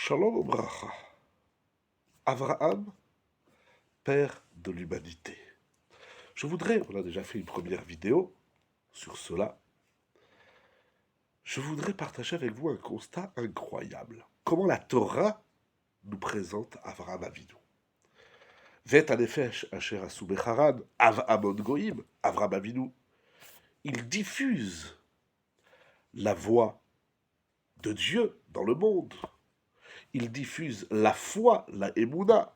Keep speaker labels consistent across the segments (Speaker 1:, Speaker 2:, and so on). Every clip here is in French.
Speaker 1: Shalom Obracha. Abraham, père de l'humanité. Je voudrais, on a déjà fait une première vidéo sur cela, je voudrais partager avec vous un constat incroyable. Comment la Torah nous présente Avraham Avinu. Vet anefesh asher asu becharan, Avamon goïm, Avraham Avinu. Il diffuse la voix de Dieu dans le monde. Il diffuse la foi, la émouna.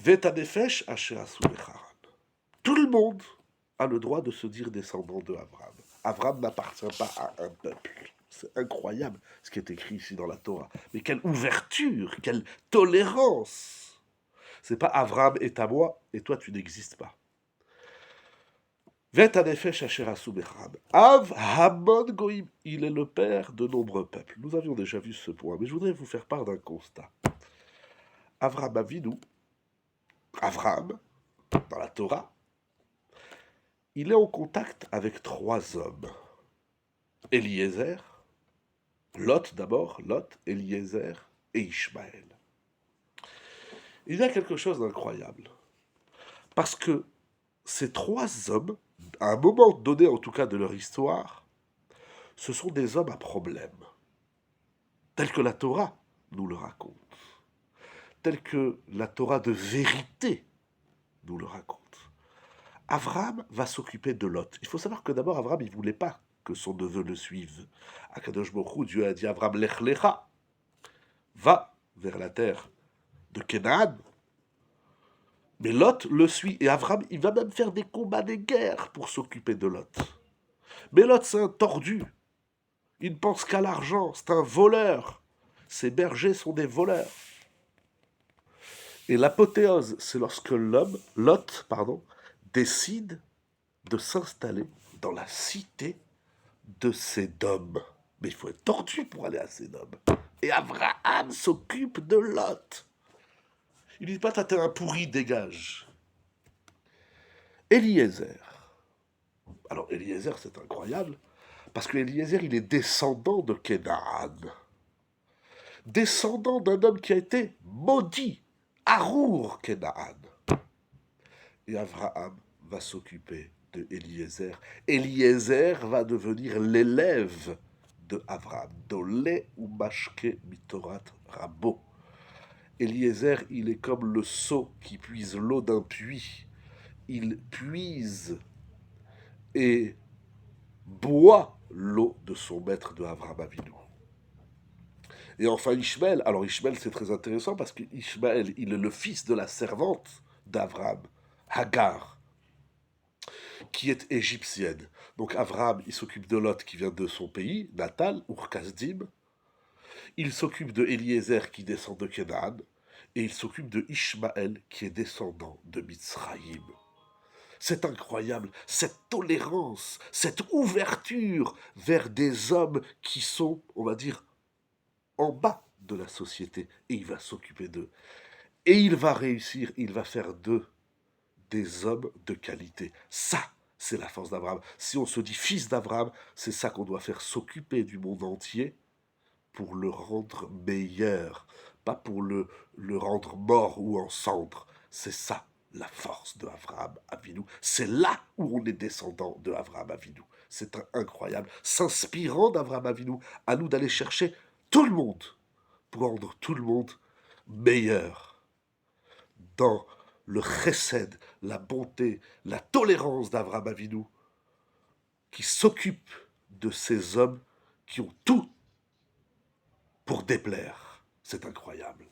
Speaker 1: Vet anefesh asher asu becharan. Tout le monde a le droit de se dire descendant de Abraham. Abraham n'appartient pas à un peuple. C'est incroyable ce qui est écrit ici dans la Torah. Mais quelle ouverture, quelle tolérance. C'est pas Abraham est à moi et toi tu n'existes pas. Vet anefesh asher asu becharan. Av hamon goïm. Il est le père de nombreux peuples. Nous avions déjà vu ce point, mais je voudrais vous faire part d'un constat. Avraham Avinu, Avraham, dans la Torah, il est en contact avec trois hommes. Eliezer, Lot d'abord, Lot, Eliezer et Ishmaël. Il y a quelque chose d'incroyable. Parce que ces trois hommes, à un moment donné en tout cas de leur histoire, ce sont des hommes à problème. Tels que la Torah nous le raconte. Tels que la Torah de vérité nous le raconte. Abraham va s'occuper de Lot. Il faut savoir que d'abord, Abraham, il ne voulait pas que son neveu le suive. À Kadosh Baruch Hu, Dieu a dit à Abraham, Lech Lecha, va vers la terre de Canaan. Mais Lot le suit, et Abraham, il va même faire des combats, des guerres pour s'occuper de Lot. Mais Lot, c'est un tordu. Il ne pense qu'à l'argent, c'est un voleur. Ses bergers sont des voleurs. Et l'apothéose, c'est lorsque Lot, décide de s'installer dans la cité de Sédom. Mais il faut être tordu pour aller à Sédom. Et Abraham s'occupe de Lot. Il dit pas, t'es un pourri, dégage. Eliezer. Alors Eliezer, c'est incroyable, parce que Eliezer, il est descendant de Canaan. Descendant d'un homme qui a été maudit, Arour Canaan. Et Abraham va s'occuper de Eliezer. Eliezer va devenir l'élève de Abraham. Dolé ou mashke mitorat rabo. Eliezer, il est comme le seau qui puise l'eau d'un puits. Il puise et boit l'eau de son maître de Avraham Avinu. Et enfin Ishmaël. Alors Ishmaël, c'est très intéressant parce que Ishmaël, il est le fils de la servante d'Avraham, Hagar, qui est égyptienne. Donc Avraham, il s'occupe de Lot qui vient de son pays natal, Ur-Kasdim. Il s'occupe de Eliezer qui descend de Canaan. Et il s'occupe de Ishmaël qui est descendant de Mitzraïm. C'est incroyable, cette tolérance, cette ouverture vers des hommes qui sont, on va dire, en bas de la société. Et il va s'occuper d'eux. Et il va réussir, il va faire d'eux des hommes de qualité. Ça, c'est la force d'Abraham. Si on se dit fils d'Abraham, c'est ça qu'on doit faire, s'occuper du monde entier pour le rendre meilleur, pas pour le rendre mort ou en cendres. C'est ça la force de Avraham Avinu. C'est là où on est descendant de Avraham Avinu. C'est incroyable. S'inspirant d'Avraham Avinu, à nous d'aller chercher tout le monde pour rendre tout le monde meilleur dans le chesed, la bonté, la tolérance d'Avraham Avinu, qui s'occupe de ces hommes qui ont tout pour déplaire. C'est incroyable.